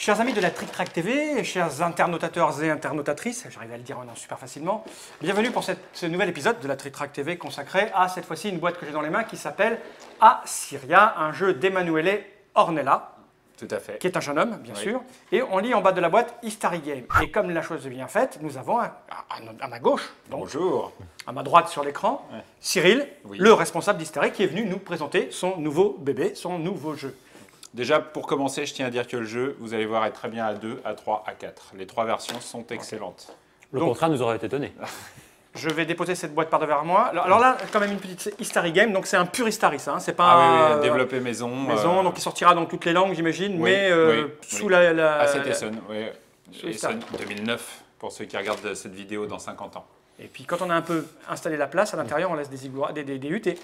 Chers amis de la Trick Track TV, chers internautateurs et internautatrices, j'arrive à le dire maintenant super facilement, bienvenue pour ce nouvel épisode de la Trick Track TV consacré à cette fois-ci une boîte que j'ai dans les mains qui s'appelle Assyria, un jeu d'Emanuele Ornella. Tout à fait. Qui est un jeune homme, bien sûr. Et on lit en bas de la boîte History Game. Et comme la chose est bien faite, nous avons à ma gauche, donc, bonjour, à ma droite sur l'écran, Cyril, le responsable d'History, qui est venu nous présenter son nouveau bébé, son nouveau jeu. Déjà, pour commencer, je tiens à dire que le jeu, vous allez voir, est très bien à 2, à 3, à 4. Les 3 versions sont excellentes. Le contrat nous aurait étonné. Je vais déposer cette boîte par devant moi. Alors là, quand même une petite History Game, donc c'est un pur History, ça. Hein. C'est pas ah oui, développé maison. Donc il sortira dans toutes les langues, j'imagine, mais sous la... À cette Essonne, oui. Essonne 2009, pour ceux qui regardent cette vidéo dans 50 ans. Et puis quand on a un peu installé la place, à l'intérieur, on laisse des UT. Ouais.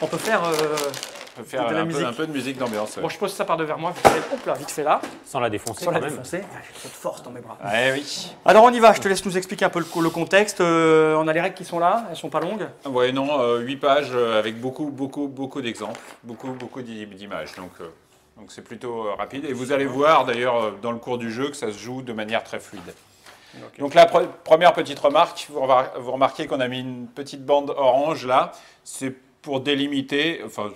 On peut faire... un peu de musique d'ambiance. Bon, je pose ça par devant moi, hop là, vite fait là. Sans la défoncer. Sans la défoncer. J'ai cette force dans mes bras. Oui. Alors on y va, je te laisse nous expliquer un peu le contexte. On a les règles qui sont là, elles sont pas longues. Oui, non, 8 pages avec beaucoup d'exemples, beaucoup d'images. Donc c'est plutôt rapide. Et vous allez voir d'ailleurs dans le cours du jeu que ça se joue de manière très fluide. Okay. Donc la première petite remarque, vous remarquez qu'on a mis une petite bande orange là. C'est pour délimiter, enfin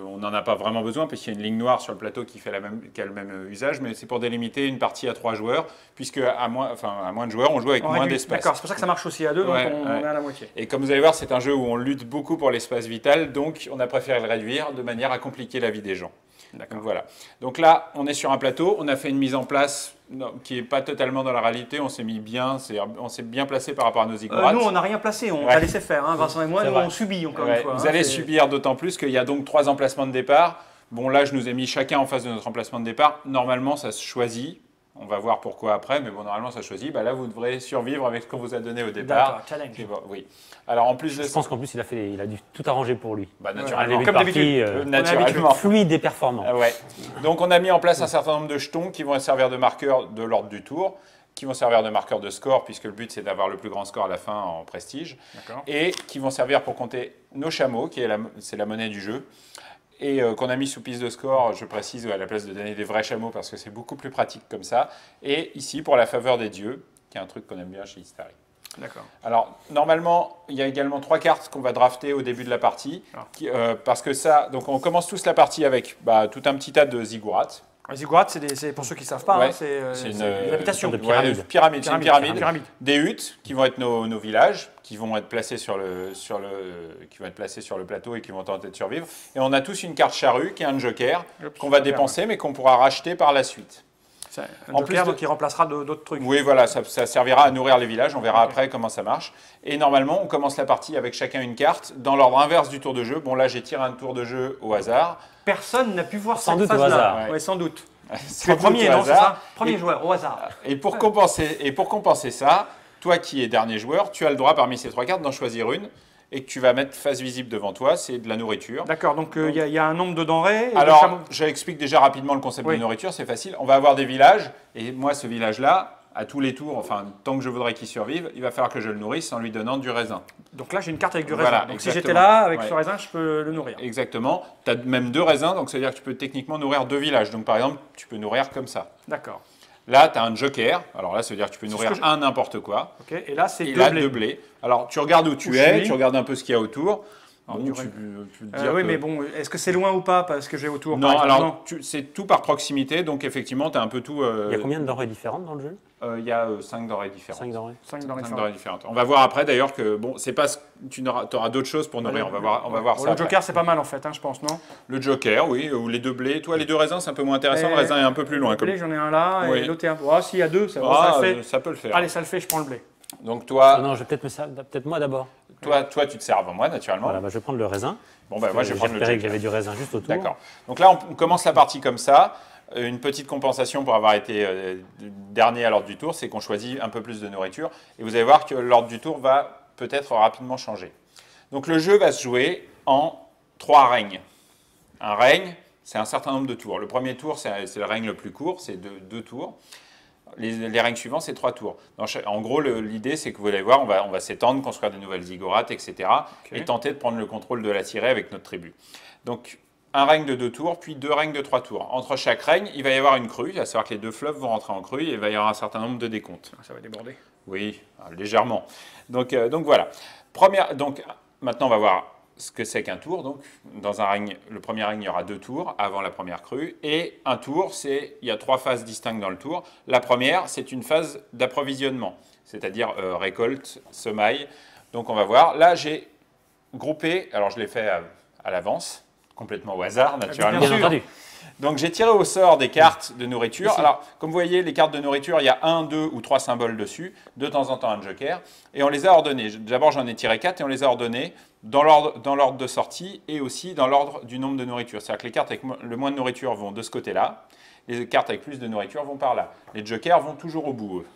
on n'en a pas vraiment besoin puisqu'il y a une ligne noire sur le plateau qui a le même usage, mais c'est pour délimiter une partie à 3 joueurs, puisque à moins de joueurs, on joue avec moins d'espace. D'accord, c'est pour ça que ça marche aussi à 2, donc on est à la moitié. Et comme vous allez voir, c'est un jeu où on lutte beaucoup pour l'espace vital, donc on a préféré le réduire de manière à compliquer la vie des gens. Donc voilà. Donc là, on est sur un plateau, on a fait une mise en place qui n'est pas totalement dans la réalité, on s'est bien placé par rapport à nos ziggourats. Nous, on n'a rien placé, on t'a laissé faire, hein, Vincent et moi, nous on subit encore une fois. Vous allez subir d'autant plus qu'il y a donc 3 emplacements de départ. Bon là, je nous ai mis chacun en face de notre emplacement de départ. Normalement, ça se choisit. On va voir pourquoi après, mais bon, normalement, ça choisit. Bah là, vous devrez survivre avec ce qu'on vous a donné au départ. D'accord, challenge. Bon, oui. Alors, en plus de je pense qu'en plus, il a dû tout arranger pour lui. Bah, naturellement. Comme d'habitude. Naturellement. Fluide et performant. Donc, on a mis en place un certain nombre de jetons qui vont servir de marqueurs de l'ordre du tour, qui vont servir de marqueurs de score, puisque le but, c'est d'avoir le plus grand score à la fin en prestige. Et qui vont servir pour compter nos chameaux, c'est la monnaie du jeu. Et qu'on a mis sous piste de score, je précise, à la place de donner des vrais chameaux, parce que c'est beaucoup plus pratique comme ça. Et ici, pour la faveur des dieux, qui est un truc qu'on aime bien chez History. D'accord. Alors, normalement, il y a également 3 cartes qu'on va drafter au début de la partie. Parce que ça, donc on commence tous la partie avec tout un petit tas de ziggourats. Les ziggourats, c'est pour ceux qui ne savent pas, c'est une habitation. De pyramide. C'est une pyramide. Des huttes qui vont être nos villages, qui vont être placés sur le plateau et qui vont tenter de survivre. Et on a tous une carte charrue qui est un joker qu'on va dépenser mais qu'on pourra racheter par la suite. Un joker donc, qui remplacera d'autres trucs. Oui, voilà, ça servira à nourrir les villages. On verra après comment ça marche. Et normalement, on commence la partie avec chacun une carte dans l'ordre inverse du tour de jeu. Bon, là, j'ai tiré un tour de jeu au hasard. Personne n'a pu voir sans cette phase-là. Oui, sans doute. Tu es le premier, non, c'est ça? Premier joueur, au hasard. Et pour compenser ça, toi qui es dernier joueur, tu as le droit parmi ces 3 cartes d'en choisir une et que tu vas mettre face visible devant toi, c'est de la nourriture. D'accord, donc il y a un nombre de denrées. Alors, j'explique déjà rapidement le concept de nourriture, c'est facile. On va avoir des villages, et moi, ce village-là, à tous les tours, enfin, tant que je voudrais qu'il survive, il va falloir que je le nourrisse en lui donnant du raisin. Donc là, j'ai une carte avec du raisin. Voilà, donc si j'étais là, avec ce raisin, je peux le nourrir. Exactement. Tu as même 2 raisins, donc ça veut dire que tu peux techniquement nourrir 2 villages. Donc par exemple, tu peux nourrir comme ça. D'accord. Là, tu as un joker. Alors là, ça veut dire que tu peux nourrir un n'importe quoi. Ok. Et là, c'est 2 blés. Alors, tu regardes où tu es, tu regardes un peu ce qu'il y a autour. Oui, mais bon, est-ce que c'est loin ou pas parce que j'ai autour? Non, alors c'est tout par proximité, donc effectivement, tu as un peu tout. Il y a combien de denrées différentes dans le jeu? Il y a 5 denrées différentes. 5 denrées différentes. On va voir après d'ailleurs que, bon, c'est pas. Tu auras d'autres choses pour nourrir, on va voir ça. Le joker, c'est pas mal en fait, je pense, non? Le joker, oui, ou les 2 blés. Toi, les 2 raisins, c'est un peu moins intéressant, le raisin est un peu plus loin. Le blé, j'en ai un là, et l'autre est un peu. Ah, s'il y a 2, ça le fait. Ça peut le faire. Allez, ça le fait, je prends le blé. Donc toi. Non, je vais peut-être moi d'abord. Toi, tu te sers avant moi, naturellement. Voilà, je vais prendre le raisin. Bon, moi, je vais prendre le joker. Que j'avais du raisin juste autour. D'accord. Donc là, on commence la partie comme ça. Une petite compensation pour avoir été dernier à l'ordre du tour, c'est qu'on choisit un peu plus de nourriture. Et vous allez voir que l'ordre du tour va peut-être rapidement changer. Donc le jeu va se jouer en 3 règnes. Un règne, c'est un certain nombre de tours. Le premier tour, c'est le règne le plus court, c'est 2 tours. Les règnes suivants, c'est 3 tours. En gros, l'idée, c'est que vous allez voir, on va s'étendre, construire des nouvelles ziggourats, etc. Et tenter de prendre le contrôle de la tirée avec notre tribu. Donc, un règne de 2 tours, puis 2 règnes de 3 tours. Entre chaque règne, il va y avoir une crue, à savoir que les 2 fleuves vont rentrer en crue et il va y avoir un certain nombre de décomptes. Ça va déborder. Oui, légèrement. Donc voilà. Donc maintenant, on va voir ce que c'est qu'un tour. Donc, dans un règne, le premier règne, il y aura 2 tours avant la première crue. Et un tour, il y a 3 phases distinctes dans le tour. La première, c'est une phase d'approvisionnement, c'est-à-dire récolte, semaille. Donc on va voir. Là, j'ai groupé, alors je l'ai fait à l'avance, complètement au hasard, naturellement. Bien entendu. Donc j'ai tiré au sort des cartes de nourriture. Ici. Alors, comme vous voyez, les cartes de nourriture, il y a 1, 2 ou 3 symboles dessus, de temps en temps un joker, et on les a ordonnés. D'abord, j'en ai tiré 4 et on les a ordonnés dans l'ordre de sortie et aussi dans l'ordre du nombre de nourriture. C'est-à-dire que les cartes avec le moins de nourriture vont de ce côté-là, les cartes avec plus de nourriture vont par là. Les jokers vont toujours au bout, eux.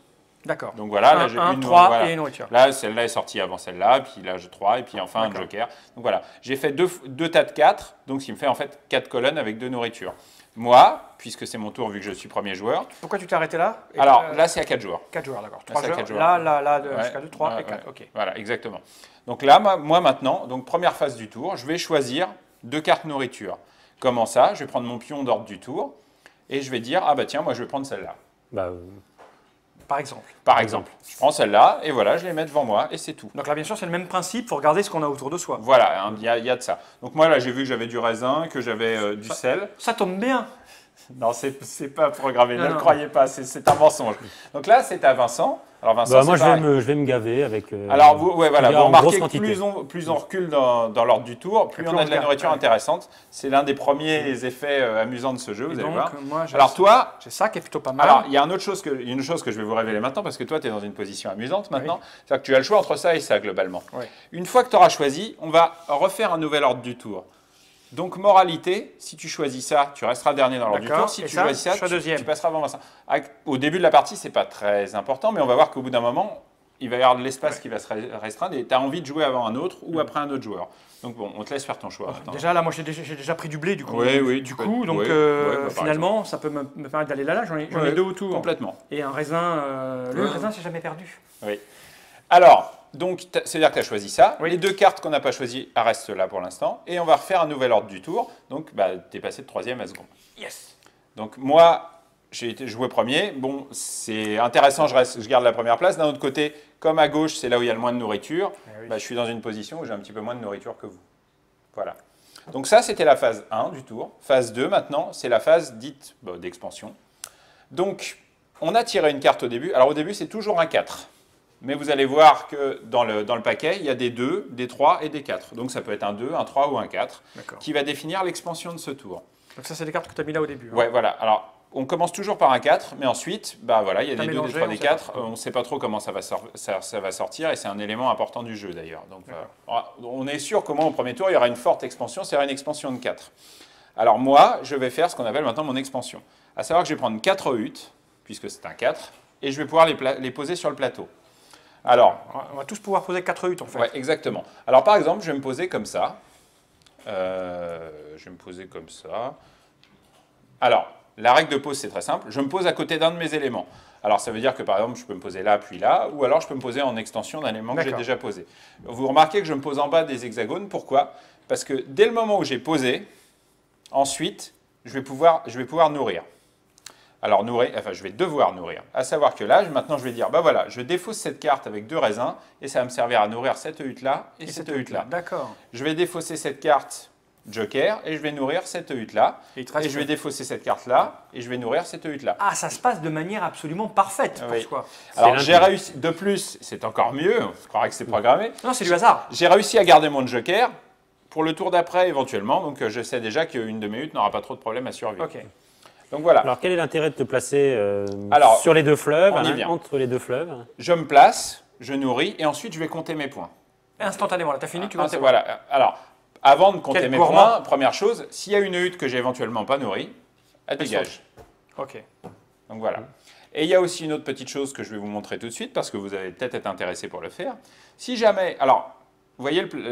D'accord. Donc voilà, là j'ai 1, 3 voilà. et nourriture. Là, celle-là est sortie avant celle-là, puis là j'ai 3, et puis enfin un joker. Donc voilà, j'ai fait deux tas de 4, donc ce qui me fait en fait 4 colonnes avec 2 nourritures. Moi, puisque c'est mon tour vu que je suis premier joueur. Pourquoi tu t'es arrêté là? Alors là, c'est à 4 joueurs. 4 joueurs, d'accord. Là, 3 c'est à joueurs. 4 joueurs. Là, Ouais. jusqu'à 2, 3 et Ouais, 4. ouais. Ok. Voilà, exactement. Donc là, moi maintenant, donc première phase du tour, je vais choisir 2 cartes nourriture. Comment ça? Je vais prendre mon pion d'ordre du tour et je vais dire, ah bah tiens, moi je vais prendre celle-là. Bah, Par exemple. Par exemple, je prends celle-là et voilà, je les mets devant moi et c'est tout. Donc là, bien sûr, c'est le même principe. Il faut regarder ce qu'on a autour de soi. Voilà, hein, il y a de ça. Donc moi là, j'ai vu que j'avais du raisin, que j'avais du sel. Ça tombe bien. Non, c'est pas programmé, ne Non, le non. croyez pas, c'est un mensonge. Donc là, c'est à Vincent. Alors Vincent, bah, moi, c'est pareil. je vais me gaver avec. Alors, ouais, voilà, vous en remarquez grosse que quantité. plus on recule dans l'ordre du tour, plus plus on on a de la regarde, nourriture ouais. intéressante. C'est l'un des premiers effets amusants de ce jeu, vous Et allez donc, voir. moi, j'ai Alors toi, j'ai ça qui est plutôt pas mal. alors il y a une chose que je vais vous révéler maintenant, parce que toi, tu es dans une position amusante maintenant. C'est-à-dire que tu as le choix entre ça et ça, globalement. Oui. Une fois que tu auras choisi, on va refaire un nouvel ordre du tour. Donc, moralité, si tu choisis ça, tu resteras dernier dans l'ordre du D'accord. tour. Si Et tu ça, choisis ça, je serai deuxième. tu passeras avant Vincent. Au début de la partie, c'est pas très important, mais on va voir qu'au bout d'un moment, il va y avoir de l'espace qui va se restreindre et tu as envie de jouer avant un autre ou après un autre joueur. Donc bon, on te laisse faire ton choix. maintenant. Déjà, là, moi, j'ai déjà pris du blé, du coup. Oui, Du tu peux- coup, donc, ouais, ouais, bah, par finalement, ça peut me permettre d'aller là. J'en ai Ouais, 2 autour. Complètement. Et un raisin. Le raisin, c'est jamais perdu. Oui. Alors, donc, c'est-à-dire que tu as choisi ça. Oui. Les 2 cartes qu'on n'a pas choisies restent là pour l'instant. Et on va refaire un nouvel ordre du tour. Donc, bah, tu es passé de 3e à second. Yes. Donc, moi, j'ai été joué premier. Bon, c'est intéressant, je garde la première place. D'un autre côté, comme à gauche, c'est là où il y a le moins de nourriture, oui. bah, je suis dans une position où j'ai un petit peu moins de nourriture que vous. Voilà. Donc ça, c'était la phase 1 du tour. Phase 2, maintenant, c'est la phase dite d'expansion. Donc, on a tiré une carte au début. Alors, au début, c'est toujours un 4. Mais vous allez voir que dans le paquet, il y a des 2, des 3 et des 4. Donc, ça peut être un 2, un 3 ou un 4 D'accord. qui va définir l'expansion de ce tour. Donc, ça, c'est des cartes que tu as mis là au début. hein. Ouais, voilà. Alors, on commence toujours par un 4, mais ensuite, bah voilà, il y a T'as des 2, mélangé, des 3, on des sait pas 4. trop. On ne sait pas trop comment ça va sortir et c'est un élément important du jeu d'ailleurs. Donc, on est sûr qu'au moins au premier tour, il y aura une forte expansion, c'est-à-dire une expansion de 4. Alors moi, je vais faire ce qu'on appelle maintenant mon expansion. À savoir que je vais prendre 4 huttes, puisque c'est un 4, et je vais pouvoir les poser sur le plateau. Alors, On va tous pouvoir poser 4 huttes, en fait. ouais, exactement. Alors par exemple, je vais me poser comme ça. Je vais me poser comme ça. Alors, la règle de pose, c'est très simple. Je me pose à côté d'un de mes éléments. Alors, ça veut dire que, par exemple, je peux me poser là, puis là, ou alors je peux me poser en extension d'un élément que j'ai D'accord. déjà posé. Vous remarquez que je me pose en bas des hexagones. Pourquoi? Parce que dès le moment où j'ai posé, ensuite, je vais pouvoir nourrir. Alors, je vais devoir nourrir. À savoir que là, maintenant, je vais dire, bah voilà, je défausse cette carte avec 2 raisins, et ça va me servir à nourrir cette hutte-là et cette hutte-là. D'accord. Je vais défausser cette carte joker, et je vais nourrir cette hutte-là. Et il te reste- Et je vais défausser cette carte-là, et je vais nourrir cette hutte-là. Ah, ça se passe de manière absolument parfaite pour Oui. soi. Alors limpide. j'ai réussi, de plus, c'est encore mieux, je croirais que c'est programmé, Non, c'est du hasard. j'ai réussi à garder mon joker pour le tour d'après éventuellement, donc je sais déjà qu'une de mes huttes n'aura pas trop de problème à survivre. Ok. Donc voilà, Alors, quel est l'intérêt de te placer Alors, sur les 2 fleuves, on y hein, vient. entre les 2 fleuves? je me place, je nourris, et ensuite je vais compter mes points. Instantanément, là, t'as fini, tu comptes tes points. Voilà, alors, avant de compter Quel mes gourmand. points, première chose, s'il y a une hutte que j'ai éventuellement pas nourrie, elle dégage. Ok. Donc voilà. Et il y a aussi une autre petite chose que je vais vous montrer tout de suite, parce que vous allez peut-être être intéressé pour le faire. Si jamais... Alors, vous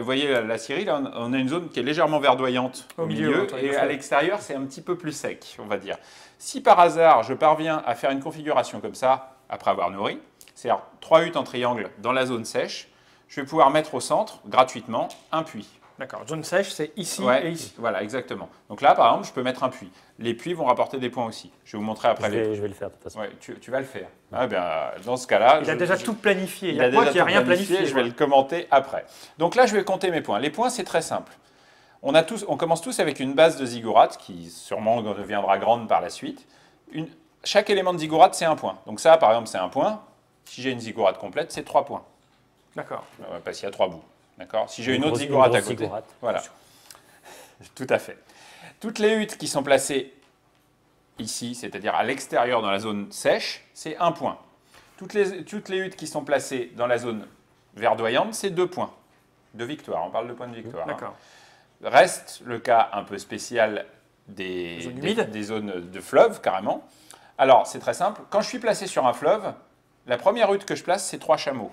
voyez la Syrie, là, on a une zone qui est légèrement verdoyante au milieu, entre les deux et à fleuves. l'extérieur, c'est un petit peu plus sec, on va dire. Si par hasard, je parviens à faire une configuration comme ça, après avoir nourri, c'est-à-dire 3 huttes en triangle dans la zone sèche, je vais pouvoir mettre au centre, gratuitement, un puits. D'accord. Zone sèche, c'est ici Ouais, et ici. voilà, exactement. Donc là, par exemple, je peux mettre un puits. Les puits vont rapporter des points aussi. Je vais vous montrer après Je vais le faire de toute façon. Ouais, tu vas le faire. Ah, bien, dans ce cas-là, Il a déjà tout planifié. Il y a a quoi déjà qui n'a tout rien planifié? Je vais le commenter après. Donc là, je vais compter mes points. Les points, c'est très simple. On commence tous avec une base de ziggourate qui sûrement deviendra grande par la suite. Chaque élément de ziggourate, c'est un point. Donc ça, par exemple, c'est un point. Si j'ai une ziggourate complète, c'est 3 points. D'accord. Parce qu'il y a 3 bouts. D'accord. Si j'ai une autre ziggourate à côté. Voilà. Tout à fait. Toutes les huttes qui sont placées ici, c'est-à-dire à l'extérieur dans la zone sèche, c'est 1 point. Toutes les huttes qui sont placées dans la zone verdoyante, c'est 2 points de victoire. On parle de points de victoire. D'accord. Reste le cas un peu spécial des zones de fleuve, carrément. Alors, c'est très simple. Quand je suis placé sur un fleuve, la première hutte que je place, c'est 3 chameaux.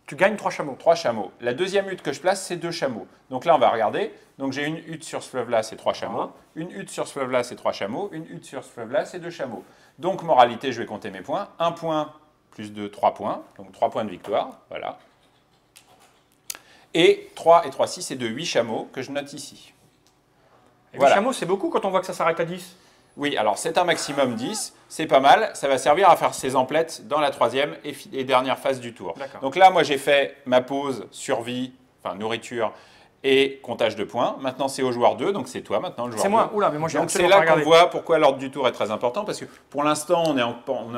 Tu gagnes 3 chameaux. 3 chameaux. La deuxième hutte que je place, c'est 2 chameaux. Donc là, on va regarder. Donc j'ai une hutte sur ce fleuve-là, c'est 3 chameaux. Une hutte sur ce fleuve-là, c'est 3 chameaux. Une hutte sur ce fleuve-là, c'est 2 chameaux. Donc, moralité, je vais compter mes points. 1 point plus 2, 3 points. Donc 3 points de victoire. Voilà. Et 3 et 3, 6, c'est de 8 chameaux que je note ici. Et 8 chameaux, c'est beaucoup quand on voit que ça s'arrête à 10. Oui, alors c'est un maximum 10, c'est pas mal, ça va servir à faire ses emplettes dans la troisième et dernière phase du tour. Donc là, moi j'ai fait ma pause survie, enfin nourriture et comptage de points. Maintenant c'est au joueur 2, donc c'est toi maintenant le joueur 2. C'est moi, oula, mais moi j'ai donc c'est là qu'on voit pourquoi l'ordre du tour est très important, parce que pour l'instant on est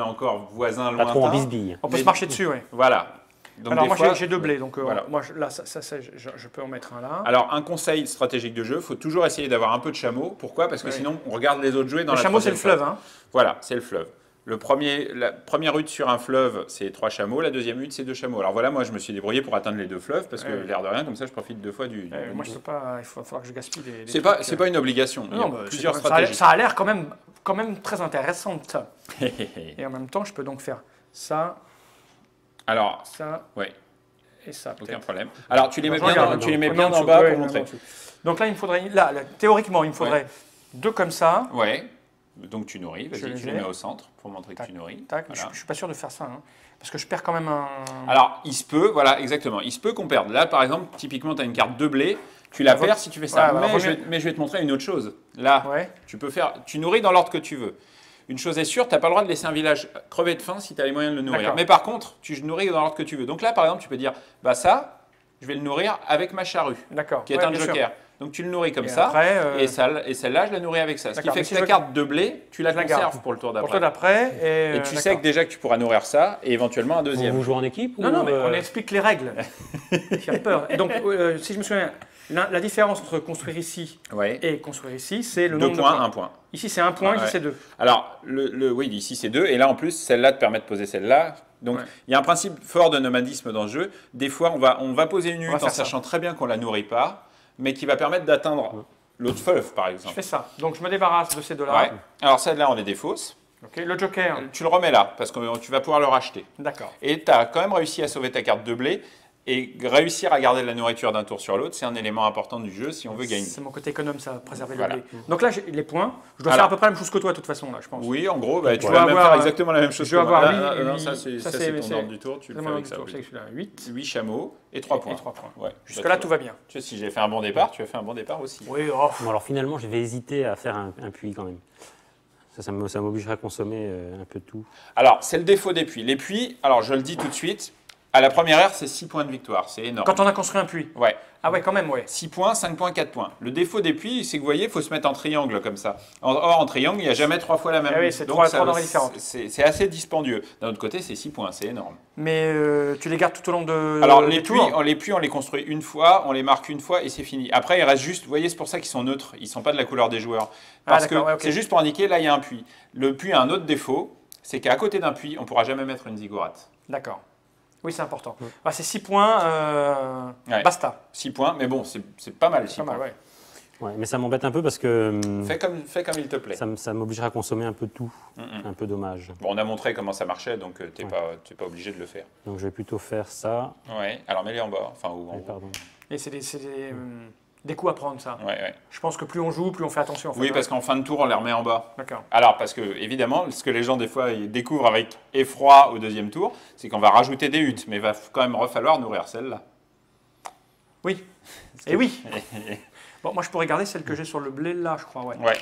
encore voisins lointains. Pas trop en bisbille. On peut se marcher dessus, oui. Voilà. Donc alors moi j'ai 2 blés, donc voilà. moi là je peux en mettre un là. Alors un conseil stratégique de jeu, il faut toujours essayer d'avoir un peu de chameau. Pourquoi? Parce que sinon on regarde les autres jouer dans la chameau c'est le fleuve. Hein. Voilà, c'est le fleuve. La première hutte sur un fleuve, c'est 3 chameaux. La deuxième hutte, c'est 2 chameaux. Alors voilà, moi je me suis débrouillé pour atteindre les 2 fleuves parce que l'air de rien, comme ça je profite 2 fois du. Moi je peux pas, il va falloir que je gaspille des. C'est pas une obligation. Non, il y a plusieurs stratégies. Ça a l'air quand même très intéressant. Et en même temps, je peux donc faire ça. Alors, ça. Ouais. Et ça, aucun problème. Alors, tu les mets bien en bas pour montrer. Donc là, il me faudrait, théoriquement, il me faudrait 2 comme ça. Ouais. Donc tu nourris, vas-y, tu les mets au centre pour montrer que tu nourris. Tac. Voilà. Je ne suis pas sûr de faire ça, hein, parce que je perds quand même un... Alors, il se peut, voilà, exactement, il se peut qu'on perde. Là, par exemple, typiquement, tu as une carte de blé, tu la perds si tu fais ça. Mais je vais te montrer une autre chose. Là, tu nourris dans l'ordre que tu veux. Une chose est sûre, tu n'as pas le droit de laisser un village crever de faim si tu as les moyens de le nourrir. Mais par contre, tu nourris dans l'ordre que tu veux. Donc là, par exemple, tu peux dire, bah ça, je vais le nourrir avec ma charrue, qui est un joker. Sûr. Donc tu le nourris comme ça, après, et celle-là, je la nourris avec ça. Ce qui fait que ta carte de blé, tu la conserves pour le tour d'après. Pour le tour d'après. Et tu sais que déjà que tu pourras nourrir ça, et éventuellement un deuxième. Vous jouez en équipe Non, mais on explique les règles. J'ai peur. Et donc, si je me souviens, la différence entre construire ici et construire ici, c'est le nombre de points. 2 points, 1 point. Ici, c'est 1 point, ici, c'est 2. Alors, oui, ici, c'est 2. Et là, en plus, celle-là te permet de poser celle-là. Donc, il y a un principe fort de nomadisme dans le jeu. Des fois, on va poser une hutte en sachant très bien qu'on ne la nourrit pas, mais qui va permettre d'atteindre l'autre fleuve, par exemple. Je fais ça. Donc, je me débarrasse de ces deux-là. Ouais. Alors, celle-là, on les défausse. Ok, le joker. Tu le remets là, parce que tu vas pouvoir le racheter. D'accord. Et tu as quand même réussi à sauver ta carte de blé. Et réussir à garder de la nourriture d'un tour sur l'autre, c'est un élément important du jeu si on veut gagner. C'est mon côté économe, ça, préserver le blé. Donc là, j'ai les points. Je dois faire à peu près la même chose que toi, de toute façon, là, je pense. Oui, en gros, tu vas même faire exactement la même chose. Je vais avoir 8. Ça, c'est ton ordre du tour. Tu le fais avec ça. C'est 8 chameaux et 3 points. Ouais. Jusque-là, tout va bien. Tu sais, si j'ai fait un bon départ, tu as fait un bon départ aussi. Oui, Bon, alors finalement, je vais hésiter à faire un puits quand même. Ça m'obligerait à consommer un peu de tout. Alors, c'est le défaut des puits. Les puits, alors je le dis tout de suite, à la première heure, c'est 6 points de victoire. C'est énorme. Quand on a construit un puits. Ouais. Ah ouais, quand même, ouais. 6 points, 5 points, 4 points. Le défaut des puits, c'est que vous voyez, il faut se mettre en triangle comme ça. Or, en triangle, il n'y a jamais 3 fois la même. Oui, c'est 3 denrées différentes. C'est assez dispendieux. D'un autre côté, c'est 6 points, c'est énorme. Mais tu les gardes tout au long de. Alors, les puits, on les construit une fois, on les marque une fois et c'est fini. Après, il reste juste, vous voyez, c'est pour ça qu'ils sont neutres. Ils ne sont pas de la couleur des joueurs. Parce que c'est juste pour indiquer, là, il y a un puits. Le puits a un autre défaut, c'est qu'à côté d'un puits, on ne pourra jamais mettre une ziggourate. D'accord. Oui, c'est important. Bah, c'est 6 points, basta. 6 points, mais bon, c'est pas mal. 6 points. Ouais, mais ça m'embête un peu parce que... Fais comme il te plaît. Ça m'obligera à consommer un peu de tout. Un peu dommage. Bon, on a montré comment ça marchait, donc tu n'es pas obligé de le faire. Donc je vais plutôt faire ça. Ouais, alors mets-les en bas, enfin ou en haut. Pardon. Et c'est des coups à prendre, ça. Ouais. Je pense que plus on joue, plus on fait attention. En fait, oui, parce qu'en fin de tour, on les remet en bas. D'accord. Alors, parce que, évidemment, ce que les gens, des fois, ils découvrent avec effroi au deuxième tour, c'est qu'on va rajouter des huttes, mais il va quand même falloir nourrir celle-là. Oui. Et oui. Bon, moi, je pourrais garder celle que j'ai sur le blé, là, je crois. Ouais. Ouais.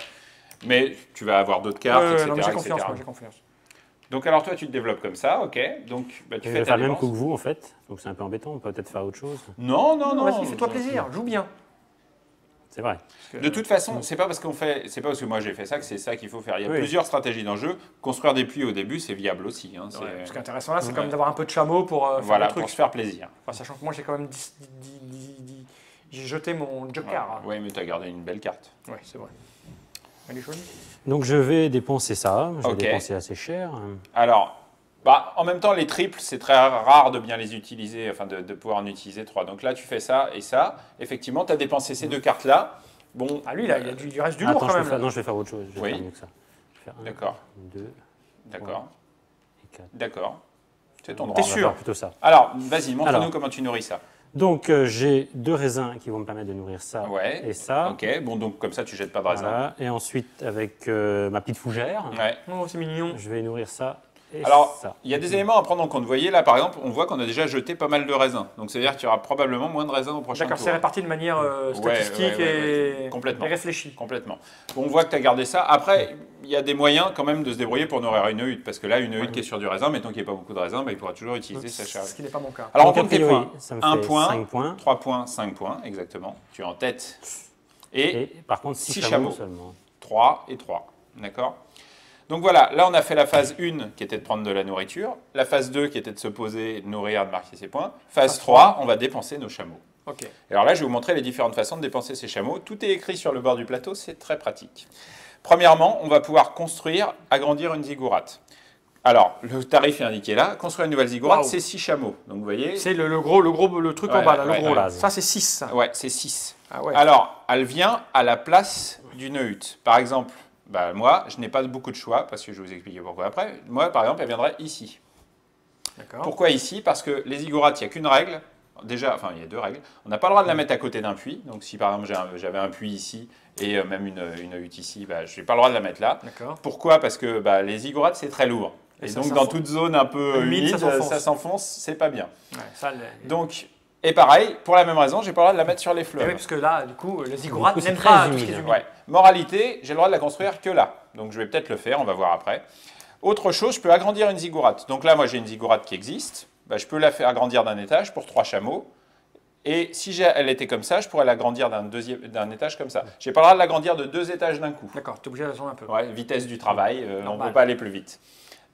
Mais tu vas avoir d'autres cartes, etc. Non, mais j'ai etc. confiance, moi, j'ai confiance. Donc alors toi, tu te développes comme ça, ok. Donc bah, tu Je fais vais ta faire le même dépense. coup que vous, en fait. Donc c'est un peu embêtant. On peut peut-être faire autre chose. Non, non, non. Vas-y, fais-toi plaisir, joue bien. C'est vrai. De toute façon, c'est pas parce que moi j'ai fait ça que c'est ça qu'il faut faire. Il y a Oui. plusieurs stratégies dans le jeu. Construire des puits au début, c'est viable aussi. Hein. Ce qui est intéressant là, c'est quand même d'avoir un peu de chameau pour faire Voilà, le truc. pour se faire plaisir. Enfin, sachant que moi, j'ai quand même j'ai jeté mon joker. Oui, mais tu as gardé une belle carte. Ouais, c'est vrai. Elle est jolie. Donc je vais dépenser ça. Je vais Ok. dépenser assez cher. Alors, en même temps, les triples, c'est très rare de bien les utiliser, enfin de pouvoir en utiliser 3. Donc là, tu fais ça et ça. Effectivement, tu as dépensé ces deux cartes-là. Bon, Ah, lui, là, il y a du reste du lourd Attends, quand même. là. non, je vais faire autre chose. Je vais Oui. faire mieux que ça. Je vais faire 1, D'accord, 2 d'accord, et 4. d'accord. C'est ton droit. T'es On va sûr faire plutôt ça. Alors, vas-y, montre-nous Alors. comment tu nourris ça. Donc j'ai 2 raisins qui vont me permettre de nourrir ça Ouais. et ça. Ok, bon, donc comme ça, tu jettes pas de raisin. Voilà. Et ensuite avec ma petite fougère, Ouais. Oh, c'est mignon. je vais nourrir ça et Alors, ça. il y a des éléments à prendre en compte. Vous voyez, là, par exemple, on voit qu'on a déjà jeté pas mal de raisins. Donc, c'est-à-dire qu'il y aura probablement moins de raisins au prochain D'accord, tour. c'est réparti de manière statistique ouais. et Complètement. réfléchie. Complètement. Bon, on voit que tu as gardé ça. Après, il y a des moyens quand même de se débrouiller pour nourrir une hutte. Parce que là, une hutte qui est sur du raisin, mettons qu'il n'y ait pas beaucoup de raisin, il pourra toujours utiliser sa charrue. Ce qui n'est pas mon cas. Alors, on Donc, a compte tes priori, points. ça me 1 fait point, 5 points. 3 points, 5 points, exactement. Tu es en tête. Et Et par contre 6 six chameaux chameaux. seulement. 3 et 3. D'accord? Donc voilà, là on a fait la phase 1 qui était de prendre de la nourriture, la phase 2 qui était de se poser, de nourrir, de marquer ses points. Phase 3, on va dépenser nos chameaux. Ok. Et alors là, je vais vous montrer les différentes façons de dépenser ces chameaux. Tout est écrit sur le bord du plateau, c'est très pratique. Premièrement, on va pouvoir construire, agrandir une ziggourate. Alors, le tarif est indiqué là. Construire une nouvelle ziggourate, Wow. c'est 6 chameaux. Donc vous voyez, C'est le truc en Ouais, bas, là, ouais, le gros. ouais. Là. Ça, c'est 6. ouais, c'est 6. Ah ouais. Alors, elle vient à la place d'une hutte. Par exemple, moi, je n'ai pas beaucoup de choix, parce que je vais vous expliquer pourquoi après. Moi, par exemple, elle viendrait ici. D'accord. Pourquoi ici? Parce que les ziggourates, il n'y a qu'une règle. Déjà, enfin, il y a 2 règles. On n'a pas le droit de la mettre à côté d'un puits. Donc, si par exemple, j'avais un puits ici et même une hutte ici, je n'ai pas le droit de la mettre là. D'accord. Pourquoi? Parce que les ziggourates, c'est très lourd. Et Et ça donc, dans s'enfonce. toute zone un peu Humide, humide, ça ça s'enfonce, c'est pas bien. Ouais, ça, Donc, et pareil, pour la même raison, j'ai pas le droit de la mettre sur les oui, fleuves. parce que là, du coup, les ziggourats Du coup, c'est n'aiment très pas tout ce qui est humide. humide. Ouais. Moralité, j'ai le droit de la construire que là. Donc je vais peut-être le faire, on va voir après. Autre chose, je peux agrandir une ziggourate. Donc là, moi j'ai une ziggourate qui existe. Je peux la faire agrandir d'un étage pour 3 chameaux. Et si elle était comme ça, je pourrais l'agrandir d'un étage comme ça. J'ai pas le droit de l'agrandir de 2 étages d'un coup. D'accord, tu es obligé d'attendre un peu. Ouais, vitesse du travail, on ne Normal. peut pas aller plus vite.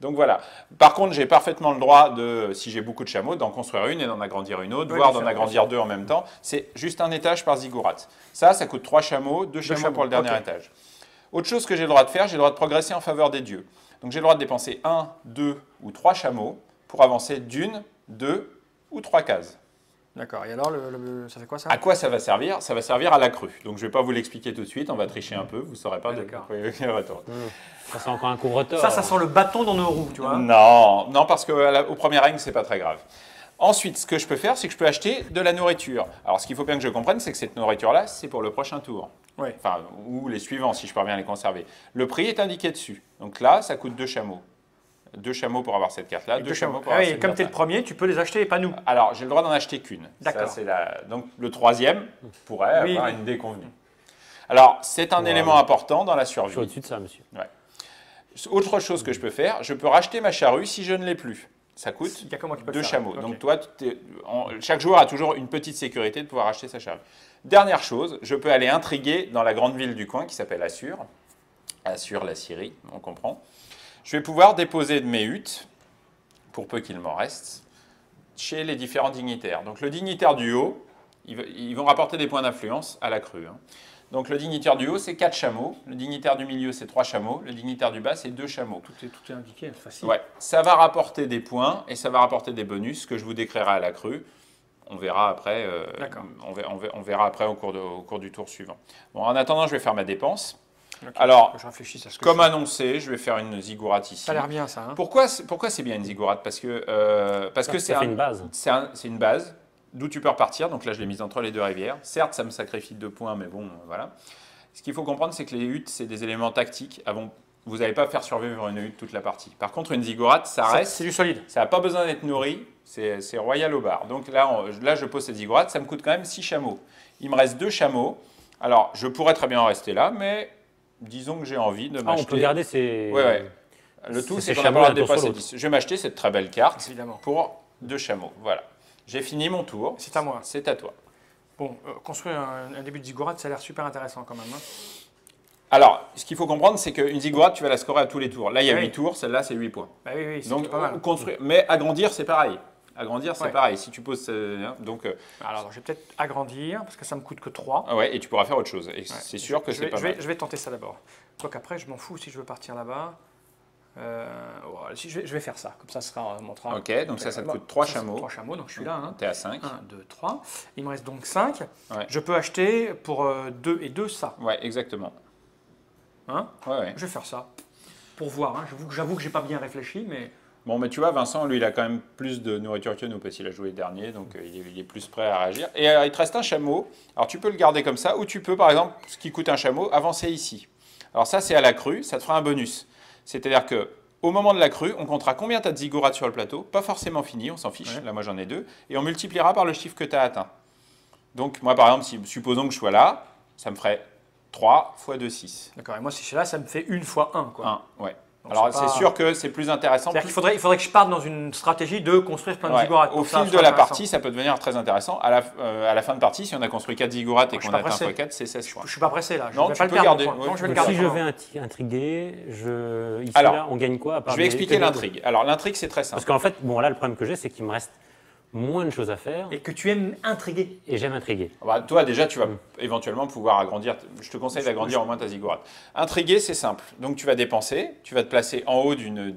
Donc voilà. Par contre, j'ai parfaitement le droit de, si j'ai beaucoup de chameaux, d'en construire une et d'en agrandir une autre, Oui, voire bien d'en sûr, agrandir 2 en même temps. C'est juste un étage par ziggourate. Ça coûte 3 chameaux, 2 chameaux chameaux, pour le dernier ok. étage. Autre chose que j'ai le droit de faire, j'ai le droit de progresser en faveur des dieux. Donc j'ai le droit de dépenser 1, 2 ou 3 chameaux pour avancer d'une, 2 ou 3 cases. D'accord, et alors, ça fait quoi ça? À quoi ça va servir? Ça va servir à la crue. Donc je ne vais pas vous l'expliquer tout de suite, on va tricher un peu, vous ne saurez pas Ah, de d'accord. quoi il retourne. Ça c'est encore un couvre-tort. Ça sent le bâton dans nos roues, tu vois. Non, parce qu'au premier règne, c'est pas très grave. Ensuite, ce que je peux faire, c'est que je peux acheter de la nourriture. Alors, ce qu'il faut bien que je comprenne, c'est que cette nourriture-là, c'est pour le prochain tour. Ouais. Enfin, ou les suivants, si je parviens à les conserver. Le prix est indiqué dessus. Donc là, ça coûte 2 chameaux. 2 chameaux pour avoir cette carte-là, 2 chameaux pour Ah avoir oui, cette comme tu es le carte-là. premier, tu peux les acheter et pas nous. Alors, j'ai le droit d'en acheter qu'une. D'accord. Ça, c'est donc, le troisième pourrait Oui, avoir oui. une déconvenue. Alors, c'est un Voilà. élément important dans la Je suis survie. au-dessus de ça, monsieur. Autre chose que je peux faire, je peux racheter ma charrue si je ne l'ai plus. Ça coûte Il y a que moi qui peux le 2 faire. chameaux. Ok. Donc toi, chaque joueur a toujours une petite sécurité de pouvoir acheter sa charrue. Dernière chose, je peux aller intriguer dans la grande ville du coin qui s'appelle Assur. Assur, la Syrie, on comprend. Je vais pouvoir déposer de mes huttes, pour peu qu'il m'en reste, chez les différents dignitaires. Donc le dignitaire du haut, ils vont rapporter des points d'influence à la crue. Hein. Donc le dignitaire du haut, c'est 4 chameaux. Le dignitaire du milieu, c'est 3 chameaux. Le dignitaire du bas, c'est 2 chameaux. Tout est indiqué, c'est facile. Ouais, ça va rapporter des points et ça va rapporter des bonus que je vous décrirai à la crue. On verra après, D'accord. on verra après au cours du tour suivant. Bon, en attendant, je vais faire ma dépense. Ok. Alors, Je réfléchis à ce que comme je fais. annoncé, je vais faire une ziggourate ici. Ça a l'air bien, ça. Hein. Pourquoi c'est bien une ziggourate? Parce que c'est Ça fait une base. c'est une base d'où tu peux repartir. Donc là, je l'ai mise entre les 2 rivières. Certes, ça me sacrifie 2 points, mais bon, voilà. Ce qu'il faut comprendre, c'est que les huttes, c'est des éléments tactiques. vous n'allez pas faire survivre une hutte toute la partie. Par contre, une ziggourate, ça reste. C'est du solide. Ça n'a pas besoin d'être nourri, c'est royal au bar. Donc là, là, je pose cette ziggourate, ça me coûte quand même 6 chameaux. Il me reste 2 chameaux. Alors, je pourrais très bien en rester là, mais disons que j'ai envie de m'acheter. On peut garder ces. Ouais. Le tout, c'est qu'on n'a chameaux pas le droit de l'un sur dépasser l'autre. 10. Je vais m'acheter cette très belle carte Évidemment. pour 2 chameaux. Voilà. J'ai fini mon tour. C'est à moi. C'est à toi. Bon, construire un début de ziggourate, ça a l'air super intéressant quand même. Hein. Alors, ce qu'il faut comprendre, c'est qu'une ziggourate, tu vas la scorer à tous les tours. Là, il y a Oui. 8 tours, celle-là, c'est 8 points. Bah oui, c'est Donc, pas mal. construire. Mais agrandir, c'est pareil. Agrandir, c'est Ouais. pareil. Si tu poses. Donc, Alors, je vais peut-être agrandir, parce que ça me coûte que 3. ouais, et tu pourras faire autre chose. Et c'est sûr que c'est pas mal. Je vais tenter ça d'abord. Quoique après, je m'en fous si je veux partir là-bas. Si je vais faire ça, comme ça sera montrera. Ok, donc ça te coûte 3 chameaux. 3 chameaux, donc je suis là. Hein. T'es à 5. 1, 2, 3. Il me reste donc 5. Ouais. Je peux acheter pour 2 et 2 ça. Ouais, exactement. Hein. Ouais. Je vais faire ça. Pour voir. Hein. J'avoue que j'ai pas bien réfléchi, mais. Bon, mais tu vois, Vincent, lui, il a quand même plus de nourriture que nous parce qu'il a joué le dernier, donc il est plus prêt à réagir. Et il te reste un chameau. Alors, tu peux le garder comme ça, ou tu peux, par exemple, ce qui coûte un chameau, avancer ici. Alors ça, c'est à la crue, ça te fera un bonus. C'est-à-dire que au moment de la crue, on comptera combien tu as de ziggourats sur le plateau, pas forcément fini, on s'en fiche, Ouais. là moi j'en ai 2, et on multipliera par le chiffre que tu as atteint. Donc moi par exemple, supposons que je sois là, ça me ferait 3 fois 2, 6. D'accord. Et moi, si je suis là, ça me fait 1 fois 1. Quoi. 1, ouais. Donc, Alors c'est c'est pas- sûr que c'est plus intéressant. C'est-à-dire qu'il faudrait que je parte dans une stratégie de construire plein de Ouais. ziggourats. Au pour que ça fil de soit la intéressant. partie, ça peut devenir très intéressant. À la fin de partie, si on a construit 4 ziggourats et je suis qu'on pas atteint pressé. x 4, c'est 16 points. Je suis pas pressé là. Je Non, vais tu pas le peux perdre. garder. mon point. Ouais, Non, je vais le tu garder. Si je pendant- vais intriguer, ici, Alors, là, on gagne quoi à part Je vais des- expliquer que des- l'intrigue. Alors l'intrigue, c'est très simple. Parce qu'en fait, bon, là, le problème que j'ai, c'est qu'il me reste moins de choses à faire Et que tu aimes intriguer. et j'aime intriguer. Bah, toi, déjà, tu vas éventuellement pouvoir agrandir. Je te conseille d'agrandir au moins ta ziggourate. Intriguer, c'est simple. Donc, tu vas dépenser, tu vas te placer en haut d'une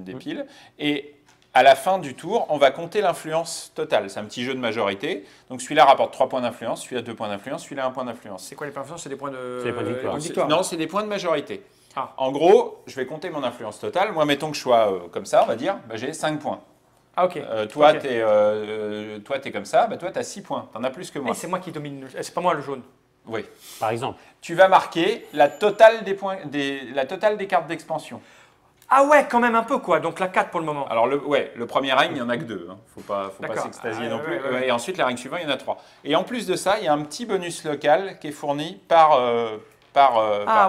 des piles, et à la fin du tour, on va compter l'influence totale. C'est un petit jeu de majorité. Donc, celui-là rapporte 3 points d'influence, celui-là 2 points d'influence, celui-là 1 point d'influence. C'est quoi les points d'influence? C'est des points de C'est des points de victoire. Non, c'est des points de majorité. Ah. En gros, je vais compter mon influence totale. Moi, mettons que je sois comme ça, on va dire, bah, j'ai 5 points. Ah, ok. Toi, Ok. tu es comme ça, bah, toi, tu as 6 points. Tu en as plus que moi. Oui, c'est moi qui domine. C'est pas moi le jaune. Oui. Par exemple. Tu vas marquer la totale des points, la totale des cartes d'expansion. Ah ouais, quand même un peu quoi. Donc la 4 pour le moment. Alors, le premier règne, il n'y en a que 2. Hein. Faut pas D'accord. s'extasier Ah, non ouais, plus. ouais. Et ensuite, les règnes suivants, il y en a 3. Et en plus de ça, il y a un petit bonus local qui est fourni par.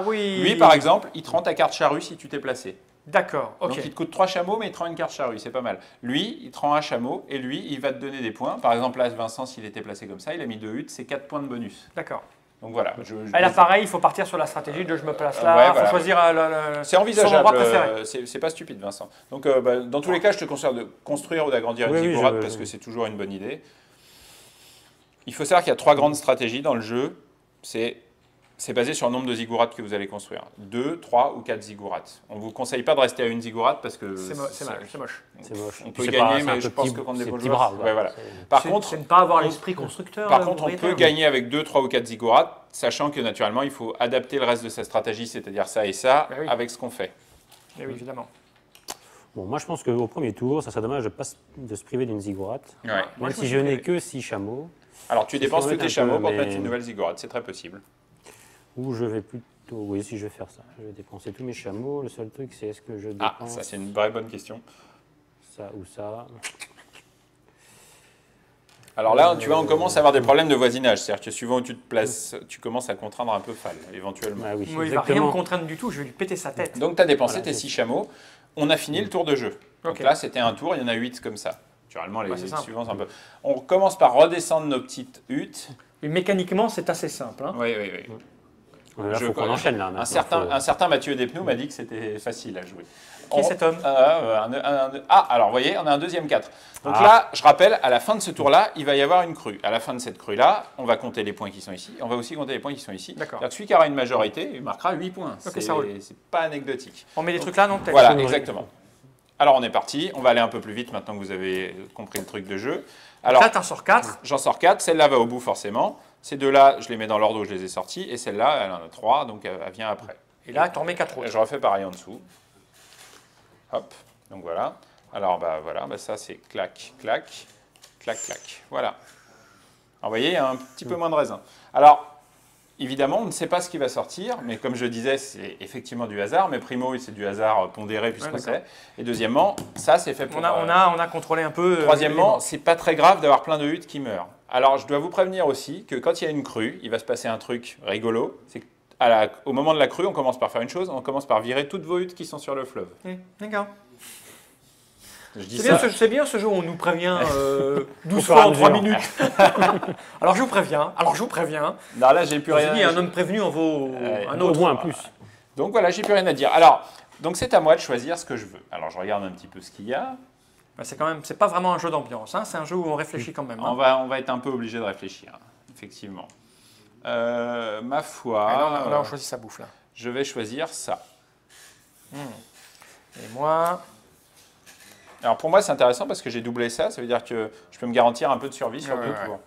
Oui. Lui, par exemple, il te rend ta carte charrue si tu t'es placé. D'accord, ok. Donc, il te coûte 3 chameaux, mais il te rend une carte charrue. C'est pas mal. Lui, il te rend un chameau et lui, il va te donner des points. Par exemple, là, Vincent, s'il était placé comme ça, il a mis 2 huttes, c'est 4 points de bonus. D'accord. Donc voilà. Et là, pareil, il faut partir sur la stratégie de je me place là. Ouais, Il faut voilà. choisir C'est son envisageable, endroit préféré. c'est pas stupide Vincent. Donc dans tous les cas, je te conseille de construire ou d'agrandir une Oui, ziggourate parce que c'est toujours une bonne idée. Il faut savoir qu'il y a 3 grandes stratégies dans le jeu. C'est basé sur le nombre de ziggourates que vous allez construire. 2, 3 ou 4 ziggourates. On ne vous conseille pas de rester à une ziggourate parce que C'est moche. C'est moche. on Et peut puis c'est gagner, pas- c'est mais un je peu pense petit- que contre des c'est bons petit joueurs... bras, quoi. Ouais, voilà. C'est- Par C'est contre, ne pas avoir l'esprit constructeur. on peut propriétaire. gagner avec 2, 3 ou 4 ziggourates, sachant que naturellement, il faut adapter le reste de sa stratégie, c'est-à-dire ça et ça, Bah oui. avec ce qu'on fait. Eh oui, évidemment. Bon, moi, je pense qu'au premier tour, ça serait dommage de se priver d'une ziggourate. Ouais. Moi, Même je si me je suis n'ai privé. que 6 chameaux, Alors tu Ça dépenses peut tous être tes un chameaux peu, pour te mettre mais- une nouvelle ziggourate, c'est très possible. ou je vais plutôt... Oui, si je vais faire ça. Je vais dépenser tous mes chameaux. Le seul truc, c'est est-ce que je Ah, dépense ça c'est une vraie bonne question. ça ou ça. Alors là, tu vois, on commence à avoir des problèmes de voisinage. C'est-à-dire que suivant où tu te places, tu commences à contraindre un peu Fall, éventuellement. Ah oui, Moi, il va rien me exactement. contraindre du tout. Je vais lui péter sa tête. Donc tu as dépensé Voilà, tes c'est- 6 chameaux. On a fini le tour de jeu. Donc Ok. là, c'était un tour, il y en a 8 comme ça. Naturellement, les Ouais, c'est simple. suivants, c'est un peu... On commence par redescendre nos petites huttes. Et mécaniquement, c'est assez simple. Hein. Oui, oui, oui. Là, Je- faut qu'on enchaîne là. maintenant. Un certain Mathieu Despnous m'a dit que c'était facile à jouer. Qui est cet homme Alors, vous voyez, on a un deuxième 4. Donc Ah. là, je rappelle, à la fin de ce tour-là, il va y avoir une crue. À la fin de cette crue-là, on va compter les points qui sont ici. On va aussi compter les points qui sont ici. D'accord. C'est-à-dire que celui qui aura une majorité, il marquera 8 points. Ok, ça roule. C'est pas anecdotique. On met des trucs là, non peut-être Voilà, Oui. exactement. Alors, on est parti. On va aller un peu plus vite maintenant que vous avez compris le truc de jeu. Alors, Là, t'en sors 4. j'en sors 4. Celle-là va au bout, forcément. Ces deux-là, je les mets dans l'ordre où je les ai sortis. Et celle-là, elle en a 3, donc elle vient après. Et là, t'en mets 4 autres. Je refais pareil en dessous. Hop, donc voilà. Alors, ça c'est clac, clac, clac, clac. Voilà. Alors, vous voyez, il y a un petit peu moins de raisin. Alors, évidemment, on ne sait pas ce qui va sortir, mais comme je disais, c'est effectivement du hasard. Mais primo, c'est du hasard pondéré puisqu'on Ouais, sait. Et deuxièmement, ça, c'est fait pour... On a contrôlé un peu. Troisièmement, c'est pas très grave d'avoir plein de huttes qui meurent. Alors, je dois vous prévenir aussi que quand il y a une crue, il va se passer un truc rigolo. C'est qu'au moment de la crue, on commence par faire une chose, on commence par virer toutes vos huttes qui sont sur le fleuve. D'accord. Je dis C'est bien ce jeu où on nous prévient 12 Au fois fur et à en 3 mesure. minutes. Alors je vous préviens. Non, là, j'ai plus Je rien. dis, un homme prévenu en vaut un Au autre. moins un plus. Donc voilà, j'ai plus rien à dire. Alors, donc c'est à moi de choisir ce que je veux. Alors, je regarde un petit peu ce qu'il y a. Ben, c'est pas vraiment un jeu d'ambiance. Hein. C'est un jeu où on réfléchit quand même. Hein. On va être un peu obligé de réfléchir, effectivement. Ma foi, Là, on choisit sa bouffe là. je vais choisir ça. Et moi, Alors pour moi, c'est intéressant parce que j'ai doublé ça. Ça veut dire que je peux me garantir un peu de survie sur Ouais, deux ouais. tours.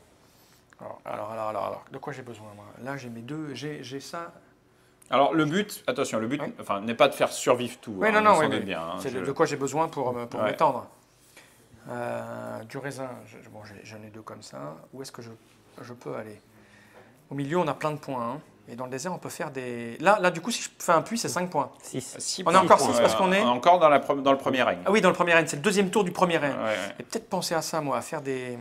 alors, de quoi j'ai besoin moi? Là, j'ai mes deux, j'ai ça. Alors le but, attention, le but, Oui. enfin, n'est pas de faire survivre tout. Oui, hein, non, on s'en oui, doute mais bien. Hein, c'est je- de quoi j'ai besoin pour Ouais. m'étendre. Du raisin, j'en ai deux comme ça. Où est-ce que je peux aller? Au milieu, on a plein de points. Hein. Et dans le désert, on peut faire des... Là, du coup, si je fais un puits, c'est 5 points. 6. Six On est points. encore six parce qu'on est- encore dans le premier règne. Ah oui, dans le premier règne, c'est le deuxième tour du premier règne. Ouais, ouais. Et peut-être penser à ça, moi, à faire des...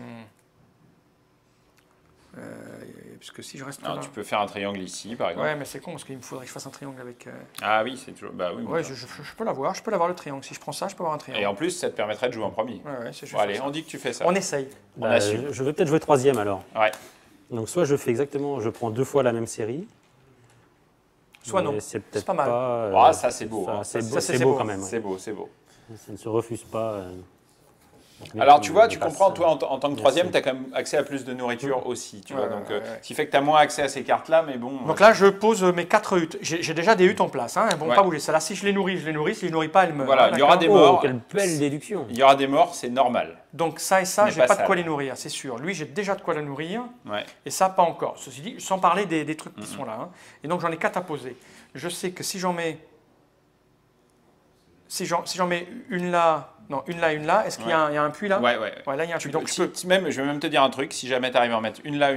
parce que si je reste Non, là... tu peux faire un triangle ici, par exemple. Ouais, mais c'est con, parce qu'il me faudrait que je fasse un triangle avec... Ah oui, c'est toujours. Bah oui. Ouais, je peux l'avoir, le triangle. Si je prends ça, je peux avoir un triangle. Et en plus, ça te permettrait de jouer en premier. Ouais, c'est juste Bon, allez, ça. on dit que tu fais ça. On essaye. On assume. je vais peut-être jouer troisième alors. Ouais. Donc soit je fais exactement, je prends 2 fois la même série. Soit mais non. C'est peut-être pas mal. Ah, ça, c'est beau, hein. C'est Ça, beau, c'est c'est beau beau. quand même. Ouais. C'est beau, c'est beau. Ça ne se refuse pas. Alors, tu vois, tu passe, comprends, toi, en tant que merci. troisième, tu as quand même accès à plus de nourriture aussi. Tu vois, Ouais, donc, ouais. ce qui fait que tu as moins accès à ces cartes-là, mais bon. Donc là, je pose mes 4 huttes. J'ai déjà des huttes en place. Hein. Elles ne vont Ouais. pas bouger. Celle-là, si je les nourris, je les nourris. Si je ne nourris pas, elles meurent. Voilà, Hein, il y aura d'accord des morts. Oh, quelle belle déduction. Il y aura des morts, c'est normal. Donc ça et ça, Mais j'ai pas pas de ça. quoi les nourrir, c'est sûr. Lui, j'ai déjà de quoi le nourrir. Ouais. Et ça, pas encore. Ceci dit, sans parler des trucs qui sont là. Hein. Et donc, j'en ai 4 à poser. Je sais que si j'en mets... Si j'en mets une là... Non, une là, est-ce qu'il y a un puits là? Ouais, ouais. Ouais, là, il y a un puits. Donc, je peux... Je vais même te dire un truc, si jamais tu arrives à en mettre une là,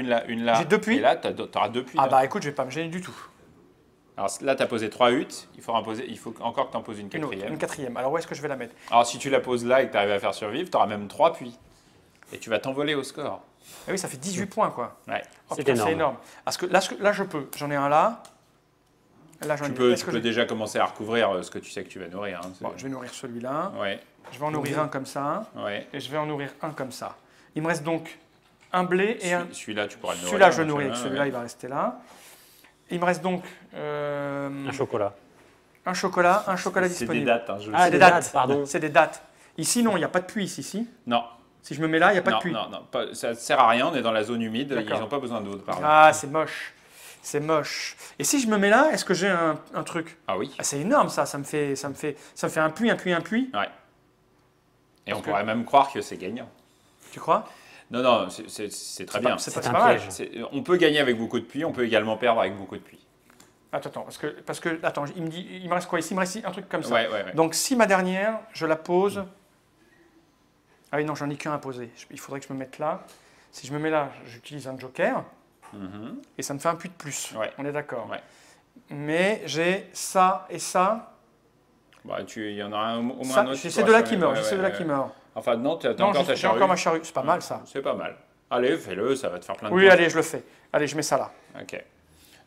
J'ai 2 puits. et là, tu auras 2 puits. Ah là. bah écoute, je vais pas me gêner du tout. Alors là, tu as posé 3 huttes, il faut encore que tu en poses une Une autre, quatrième. une quatrième. Alors, où est-ce que je vais la mettre? Alors si tu la poses là et que tu arrives à faire survivre, tu auras même 3 puits. Et tu vas t'envoler au score. Ah oui, ça fait 18 points, quoi. Ouais. Oh, C'est putain, énorme. c'est énorme. Parce que là, je peux. J'en ai un là. Là, j'en ai Tu peux, Est-ce tu que peux j'ai- déjà commencer à recouvrir ce que tu sais que tu vas nourrir. Hein, Bon, je vais nourrir celui-là. Ouais, Je vais en nourrir un comme ça. ouais. Et je vais en nourrir un comme ça. Il me reste donc un blé et un... Celui-là, tu pourras le nourrir. Celui-là, je nourris avec ouais. celui-là, il va rester là. Il me reste donc Un chocolat. un chocolat C'est des disponible. dates. Hein, je Ah, sais. des des dates. dates, pardon. C'est des dates. Ici, non, il n'y a pas de puits ici. Non, Si je me mets là, il n'y a pas non, de puits. non, non, ça ne sert à rien, on est dans la zone humide, ils D'accord. n'ont pas besoin d'eau par là. Ah, c'est moche. C'est moche. Et si je me mets là, est-ce que j'ai un truc? Ah oui, Ah, c'est énorme ça. Ça me fait un puits, un puits, un puits. ouais. Et on que- pourrait même croire que c'est gagnant. Tu crois? Non, non, c'est très bien. C'est C'est pas un mal. piège. On peut gagner avec beaucoup de puits, on peut également perdre avec beaucoup de puits. Attends, parce que attends, il me reste quoi ici? Il me reste un truc comme ça. Ouais, ouais, ouais. Donc si ma dernière, je la pose. Ah oui, non, j'en ai qu'un à poser. Il faudrait que je me mette là. Si je me mets là, j'utilise un joker Mhm. et ça me fait un puits de plus. Ouais. On est d'accord. Ouais. Mais j'ai ça et ça. Bah, il y en aura au moins Ça, un autre. j'ai qui ces deux-là pourra qui se- meurent. ouais, J'ai ces ouais, deux-là ouais. qui meurent. Enfin, non, tu as Non, encore ta j'ai charrue. encore ma charrue. C'est pas mal ça. C'est pas mal. Allez, fais-le, ça va te faire plein de Oui, points. allez, je le fais. Allez, je mets ça là. Ok.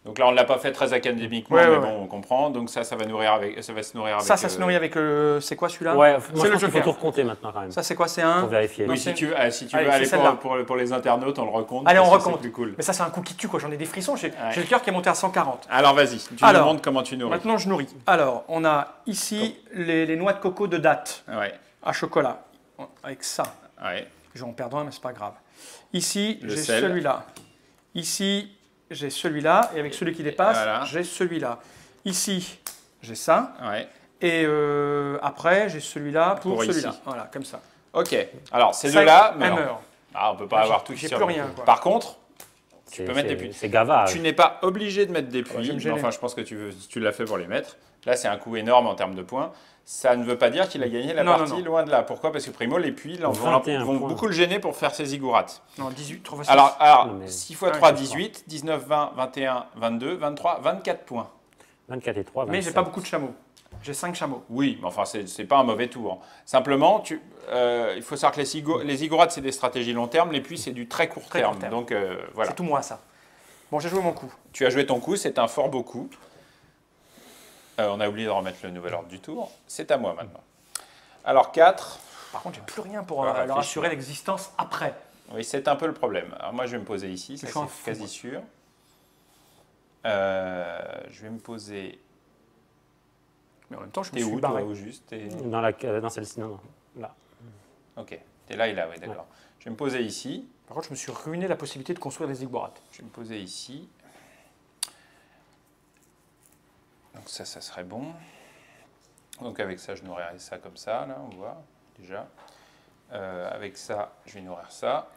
Donc là, on ne l'a pas fait très académiquement, Ouais, mais ouais, bon, on comprend. Donc ça va se nourrir avec. Ça se nourrit avec le. C'est quoi celui-là? Ouais, moi C'est je le pense qu'il faut joker. tout recompter maintenant quand même. Ça, c'est quoi? C'est Pour un. vérifier. Non, Oui, c'est- si tu veux Allez, aller c'est celle-là. pour les internautes, on le recompte. Allez, on parce que recompte. C'est plus cool. Mais ça, c'est un coup qui tue, quoi. J'en ai des frissons. J'ai Ouais. le cœur qui est monté à 140. Alors vas-y, tu nous Alors, montres comment tu nourris. Maintenant, je nourris. Alors, on a ici les noix de coco de date Ouais, à chocolat. Avec ça. ouais. Je vais en perdre un, mais c'est pas grave. Ici, Le j'ai sel. celui-là. Ici, j'ai celui-là. Et avec celui qui dépasse, Voilà. j'ai celui-là. Ici, j'ai ça. Ouais. Et après, j'ai celui-là pour Pour celui-là. ici. Voilà, comme ça. Ok. Alors ces Ça, deux-là, elle mais meurt. ah, on peut pas avoir tout j'ai qui plus sort. rien, quoi. Par contre, C'est peux mettre des puits. c'est gavage. tu n'es pas obligé de mettre des je vais puits. me Mais gêner. enfin, je pense que tu l'as fait pour les mettre. Là, c'est un coup énorme en termes de points. Ça ne veut pas dire qu'il a gagné la partie, loin de là. Pourquoi? Parce que Primo, les puits vont beaucoup le gêner pour faire ses zigourates. Non, 18, 3 fois 6. Alors 6 x 3, 18, 19, 20, 21, 22, 23, 24 points. 24 et 3, 27. Mais j'ai pas beaucoup de chameaux. J'ai 5 chameaux. Oui, mais enfin, c'est pas un mauvais tour. Simplement, il faut savoir que les zigourates, c'est des stratégies long terme. Les puits, c'est du très court terme. Donc, voilà. C'est tout moi, ça. Bon, j'ai joué mon coup. Tu as joué ton coup, c'est un fort beau coup. On a oublié de remettre le nouvel ordre du tour. C'est à moi maintenant. Alors 4. Par contre, j'ai plus rien pour leur assurer l'existence après. Oui, c'est un peu le problème. Alors moi, je vais me poser ici, ça c'est quasi sûr. Je vais me poser... Mais en même temps, je me suis suis barré. Toi, au juste Dans celle-ci, non, là. Ok, t'es là et là, oui, d'accord. Ouais. Je vais me poser ici. Par contre, je me suis ruiné la possibilité de construire des ziggourats. Je vais me poser ici. Donc ça serait bon. Donc avec ça, je nourrirai ça comme ça, là, on voit, déjà. Avec ça, je vais nourrir ça.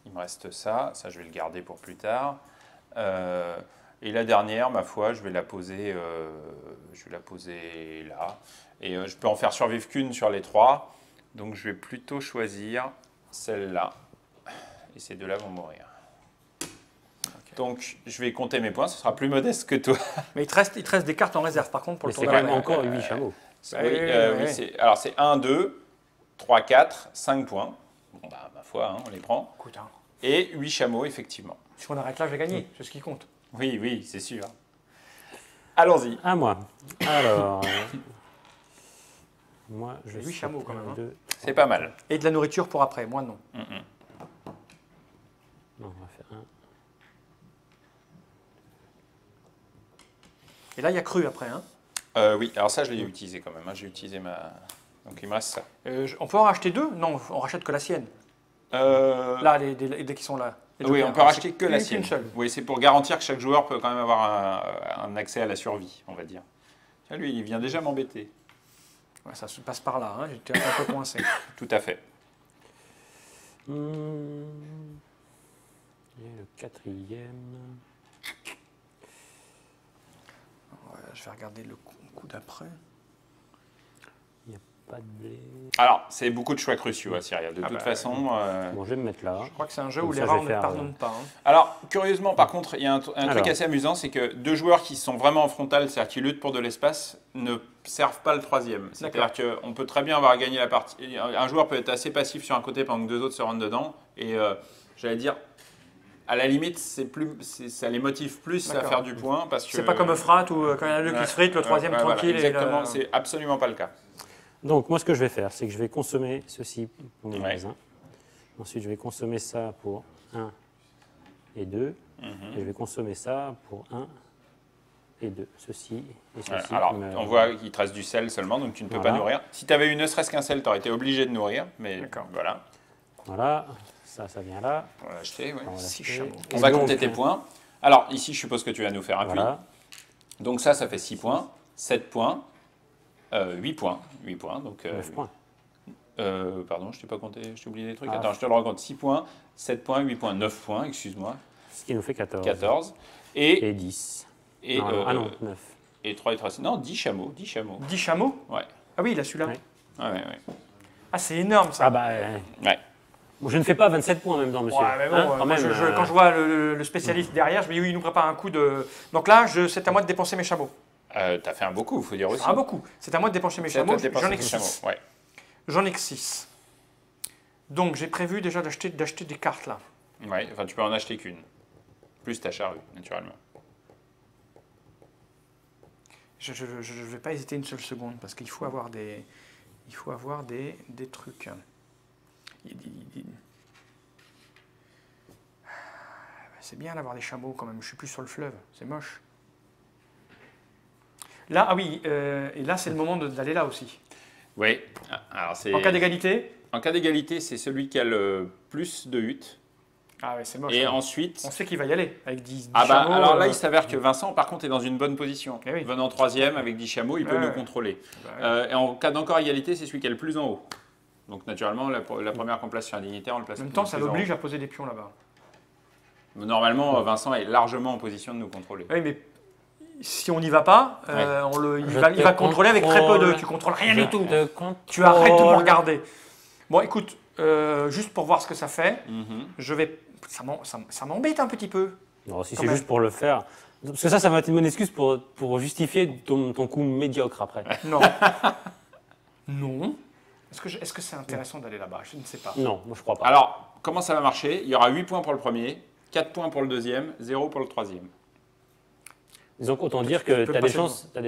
Il me reste ça. Ça, je vais le garder pour plus tard. Et la dernière, ma foi, je vais la poser là. Et je peux en faire survivre qu'une sur les 3. Donc je vais plutôt choisir celle-là. Et ces deux-là vont mourir. Donc, je vais compter mes points, ce sera plus modeste que toi. Mais il te reste des cartes en réserve, par contre, pour le tour de la... C'est quand même encore 8 chameaux. Oui, alors, c'est 1, 2, 3, 4, 5 points. Bon, bah, ma foi, hein, on les prend. Écoute, hein. Et 8 chameaux, effectivement. Si on arrête là, je vais gagner, c'est ce qui compte. Oui, c'est sûr. Allons-y. À moi. Alors, moi, je 8 chameaux, quand même. Hein. C'est pas mal. Et de la nourriture pour après, moi non. Non, on va faire un. Et là, il y a cru après. Hein. Oui, alors ça, je l'ai utilisé quand même. Hein. J'ai utilisé ma... Donc, il me reste ça. On peut en racheter 2? Non, on rachète que la sienne. Là, dès qu'ils sont là. Oui, on peut racheter que la sienne. Seule. Oui, c'est pour garantir que chaque joueur peut quand même avoir un accès à la survie, on va dire. Tiens, lui, il vient déjà m'embêter. Ouais, ça se passe par là. Hein. J'étais un peu coincé. Tout à fait. Et le 4e. Je vais regarder le coup d'après. Il n'y a pas de blé. Alors, c'est beaucoup de choix cruciaux à Cyril. De toute façon... Bon, je vais me mettre là. Je crois que c'est un jeu où les rares ne pardonnent pas. Hein. Alors, curieusement, par contre, il y a un truc assez amusant, c'est que 2 joueurs qui sont vraiment en frontal, c'est-à-dire qui luttent pour de l'espace, ne servent pas le 3e. C'est-à-dire qu'on peut très bien avoir gagné la partie... Un joueur peut être assez passif sur un côté pendant que 2 autres se rendent dedans. Et j'allais dire... À la limite, ça les motive plus à faire du point parce que... C'est pas comme Euphrate où quand il y en a 2 qui se fritent, le 3e tranquille. Voilà, exactement, c'est absolument pas le cas. Donc, moi, ce que je vais faire, c'est que je vais consommer ceci pour mes voisins. Ensuite, je vais consommer ça pour 1 et 2. Et je vais consommer ça pour 1 et 2. Ceci et ceci. Alors, on voit qu'il te reste du sel seulement, donc tu ne peux pas nourrir. Si tu avais eu ne serait-ce qu'un sel, tu aurais été obligé de nourrir. Mais voilà. Voilà. Ça vient là. On va l'acheter, oui. 6 chameaux. On va compter tes points. Alors, ici, je suppose que tu vas nous faire un puits. Donc ça fait 6 points, 7 points, 8 points. 8 points, donc... 9 points. Pardon, je t'ai pas compté, je t'ai oublié des trucs. Attends, je te le raconte. 6 points, 7 points, 8 points, 9 points, excuse-moi. Ce qui nous fait 14. 14. Et 10. Et, non, 9. Et 3 et 3, non, 10 chameaux. 10 chameaux. 10 chameaux? Ouais. Ah oui, il a celui-là. Ouais. Ah, c'est énorme ça. Ah bah... Ouais. Bon, je ne fais pas 27 points en même temps, monsieur. Ouais, mais bon, quand même, quand je vois le spécialiste derrière, je me dis oui, il nous prépare un coup de... Donc là, c'est à moi de dépenser mes chameaux. T'as fait un beau coup, il faut dire aussi. Un beau coup. C'est à moi de dépenser mes chameaux. J'en ai que 6. Ouais. J'en ai que 6. Donc j'ai prévu déjà d'acheter des cartes là. Ouais, enfin tu peux en acheter qu'une. Plus ta charrue, naturellement. Je ne vais pas hésiter une seule seconde parce qu'il faut avoir des... Il faut avoir des trucs. C'est bien d'avoir des chameaux quand même. Je suis plus sur le fleuve. C'est moche. Là, ah oui, et là c'est le moment d'aller là aussi. Oui. Alors, en cas d'égalité? En cas d'égalité, c'est celui qui a le plus de huttes. Ah ouais, c'est moche. Et hein. ensuite... On sait qu'il va y aller avec 10 chameaux. Alors là, là, il s'avère que Vincent, par contre, est dans une bonne position. Oui. Venant 3e avec 10 chameaux, il peut nous contrôler. Et en cas d'encore égalité, c'est celui qui est le plus en haut. Donc naturellement, la première qu'on place sur un dignitaire, on le place. En même temps, ça l'oblige à poser des pions là-bas. Normalement, Vincent est largement en position de nous contrôler. Oui, mais si on n'y va pas, il va contrôler avec très peu de... Tu contrôles rien du tout. Tu arrêtes de me regarder. Bon, écoute, juste pour voir ce que ça fait, je vais... Ça m'embête un petit peu. Non, si c'est juste pour le faire. Parce que ça va être une bonne excuse pour justifier ton coup médiocre après. Non. Non. Est-ce que c'est intéressant d'aller là-bas? Je ne sais pas. Non, moi je crois pas. Alors, comment ça va marcher? Il y aura 8 points pour le premier, 4 points pour le deuxième, 0 pour le troisième. Donc autant dire que tu as des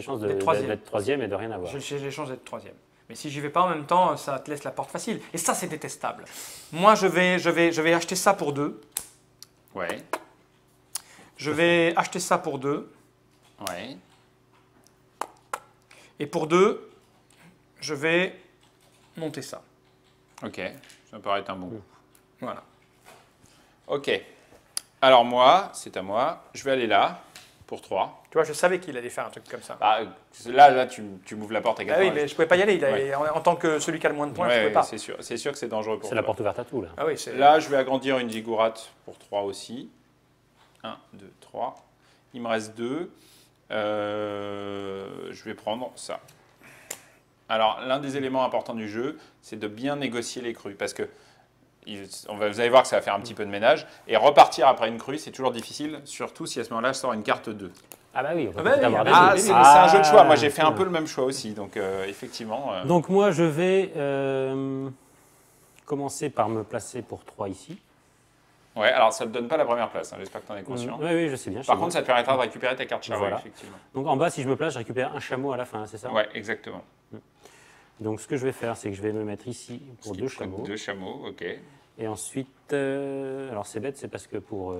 chances d'être troisième. d'être troisième et de rien avoir. J'ai les chances d'être troisième. Mais si j'y vais pas en même temps, ça te laisse la porte facile. Et ça, c'est détestable. Moi, je vais acheter ça pour 2. Ouais. Je vais acheter ça pour 2. Ouais. Et pour 2, je vais monter ça. Ok, ça me paraît un bon coup. Voilà. Ok. Alors moi, c'est à moi. Je vais aller là, pour 3. Tu vois, je savais qu'il allait faire un truc comme ça. Bah, là tu m'ouvres la porte à 4 Ah oui, points. mais je ne pouvais pas y aller. En tant que celui qui a le moins de points, je ne pouvais pas. C'est sûr que c'est dangereux pour C'est toi. la porte ouverte à tout là. Ah oui, Là, je vais agrandir une ziggourate pour 3 aussi. 1, 2, 3. Il me reste 2. Je vais prendre ça. Alors, l'un des éléments importants du jeu, c'est de bien négocier les crues. Parce que vous allez voir que ça va faire un petit peu de ménage. Et repartir après une crue, c'est toujours difficile. Surtout si à ce moment-là, je sors une carte 2. Ah bah oui, on peut bah oui, avoir des ah, jeux. c'est un jeu de choix. Moi, j'ai fait un peu le même choix aussi. Donc, effectivement... Donc moi, je vais commencer par me placer pour 3 ici. Ouais, alors ça ne te donne pas la première place. Hein. J'espère que tu en es conscient. Oui, je sais bien. Par contre, ça te permettra de récupérer ta carte chameau, Voilà. effectivement. Donc en bas, si je me place, je récupère un chameau à la fin, c'est ça? Ouais, exactement. Donc ce que je vais faire, c'est que je vais me mettre ici pour 2 chameaux. 2 chameaux, ok. Et ensuite, alors c'est bête, c'est parce que pour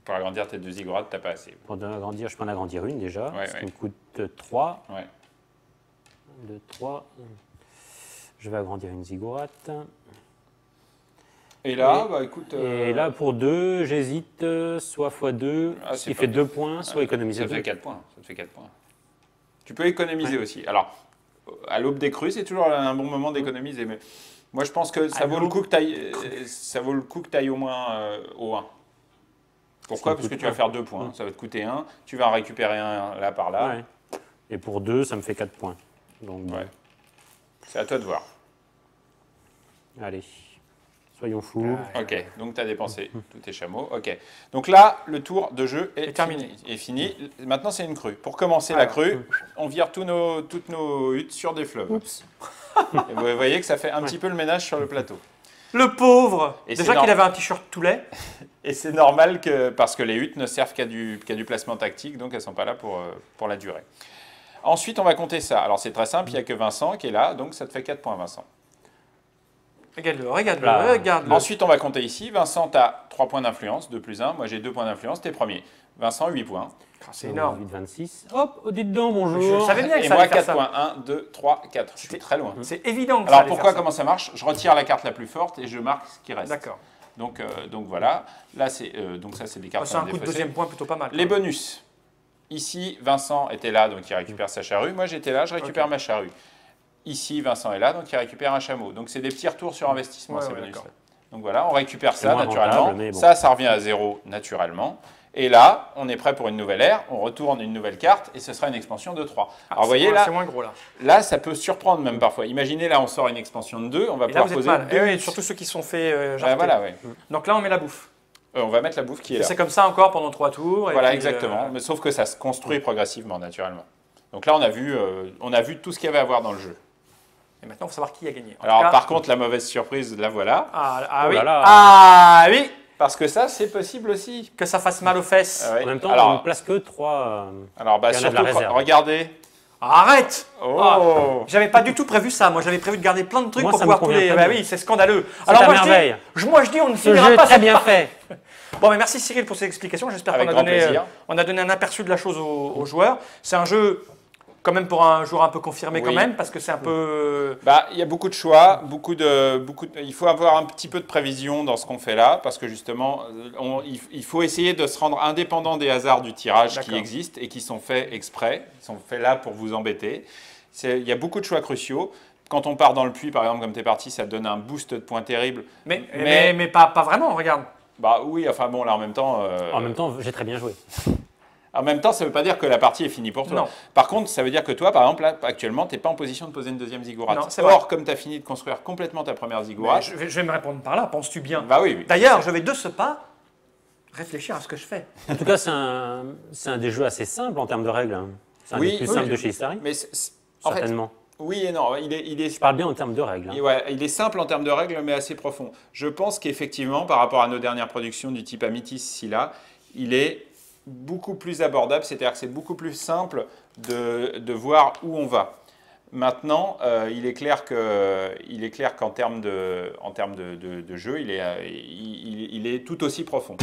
agrandir tes 2 ziggourats, tu n'as pas assez. pour agrandir, je peux en agrandir une déjà, Ouais, ce ouais. qui me coûte 3. Ouais. 1, 2, 3. Je vais agrandir une ziggourate. Et là, bah écoute... Et là, pour 2, j'hésite soit x2, Ah, ce c'est qui pas fait mal. 2 points, soit économiser Ça te 2. fait 4 points. Ça te fait 4 points. Tu peux économiser aussi. Alors, à l'aube des crues, c'est toujours un bon moment d'économiser. Mais moi, je pense que ça vaut le coup que tu ailles au moins au 1. Pourquoi? Parce que tu vas faire 2 points. Ça va te coûter 1. Tu vas en récupérer un là par là. Ouais. Et pour 2, ça me fait 4 points. Donc, bon, Ouais. C'est à toi de voir. allez, soyons fous. Ok, donc tu as dépensé tous tes chameaux. Ok. Donc là, le tour de jeu est terminé. Fini. Maintenant, c'est une crue. Pour commencer la Alors. crue, on vire toutes nos huttes sur des fleuves. Oups. Et vous voyez que ça fait un petit peu le ménage sur le plateau. Le pauvre. Et Déjà c'est qu'il avait un t-shirt tout lait. Et c'est normal parce que les huttes ne servent qu'à du placement tactique, donc elles ne sont pas là pour la durée. Ensuite, on va compter ça. Alors c'est très simple, il n'y a que Vincent qui est là, donc ça te fait 4 points, Vincent. Regarde-le, regarde-le, Là. regarde-le. Ensuite, on va compter ici. Vincent, tu as 3 points d'influence, 2 plus 1. Moi, j'ai 2 points d'influence, t'es premier. Vincent, 8 points. Ah, c'est énorme. 8, 26. Hop, oh, dites donc, bonjour. Je savais bien que Et ça moi, allait faire 4 ça. points. 1, 2, 3, 4. Je suis très loin. C'est évident que ça Alors allait pourquoi, faire ça. comment ça marche? Je retire la carte la plus forte et je marque ce qui reste. D'accord. Donc voilà. Là, donc ça, c'est des cartes C'est un qu'on a coup de défaussées. deuxième point plutôt pas mal. Les bonus. Ici, Vincent était là, donc il récupère sa charrue. Moi, j'étais là, je récupère ma charrue. Ici, Vincent est là, donc il récupère un chameau. Donc c'est des petits retours sur investissement, Ouais, ces ouais, bonus-là. d'accord. Donc voilà, on récupère C'est ça moins naturellement. rentable, mais bon. Ça revient à 0 naturellement. Et là, on est prêt pour une nouvelle ère. On retourne une nouvelle carte et ce sera une expansion de 3. Alors vous voyez, C'est moins gros là. là, ça peut surprendre même parfois. Imaginez, là, on sort une expansion de 2. On va Et là, pouvoir vous êtes poser mal. 2. Et oui, surtout ceux qui sont faits jarter. Voilà, ouais. Donc là, on met la bouffe. On va mettre la bouffe qui est là. C'est comme ça encore pendant 3 tours. Et Voilà, puis, exactement. Mais sauf que ça se construit progressivement, naturellement. Donc là, on a vu tout ce qu'il y avait à voir dans le jeu. Et maintenant, il faut savoir qui a gagné. En Alors, tout cas- par contre, la mauvaise surprise, la voilà. Ah Oh oui. là là. Ah oui. Parce que ça, c'est possible aussi. Que ça fasse mal aux fesses. Ah ouais. En même temps, alors, on ne place que 3. alors bah, il y en a de surtout, la réserve. regardez. Arrête. Oh. Ah, j'avais pas du tout prévu ça. Moi, j'avais prévu de garder plein de trucs Moi, pour ça me pouvoir tous convient les. très Bah bien. oui, c'est scandaleux. C'est à moi, merveille. je dis, on ne Ce finira jeu pas est très cette bien partie. fait. Bon, mais merci Cyril pour ces explications. J'espère Avec qu'on grand a donné, plaisir. on a donné un aperçu de la chose aux joueurs. C'est un jeu, quand même, pour un joueur un peu confirmé, quand Oui. même, parce que c'est un peu. Bah, il y a beaucoup de choix, il faut avoir un petit peu de prévision dans ce qu'on fait là, parce que justement, il faut essayer de se rendre indépendant des hasards du tirage qui D'accord. existent et qui sont faits exprès, qui sont faits là pour vous embêter. Il y a beaucoup de choix cruciaux. Quand on part dans le puits, par exemple, comme tu es parti, ça te donne un boost de points terrible. Mais pas vraiment, regarde. Bah oui, enfin bon, là en même temps. En même temps, j'ai très bien joué. En même temps, ça ne veut pas dire que la partie est finie pour toi. Non. Par contre, ça veut dire que toi, par exemple, là, actuellement, tu n'es pas en position de poser une deuxième ziggourate. Non, c'est vrai. Or, comme tu as fini de construire complètement ta première Mais ziggourate, je vais me répondre par là, penses-tu bien? bah oui. D'ailleurs, je vais de ce pas réfléchir à ce que je fais. En tout cas, c'est un des jeux assez simples en termes de règles. Hein. C'est un Oui, des plus oui. simples de chez Istari, Mais en fait, certainement. oui et non. Il est Je parle bien en termes de règles. Hein. Et ouais, il est simple en termes de règles, mais assez profond. Je pense qu'effectivement, par rapport à nos dernières productions du type Amitis ici là, il est beaucoup plus abordable, c'est-à-dire que c'est beaucoup plus simple de voir où on va. Maintenant, il est clair qu'en termes de jeu, il est tout aussi profond.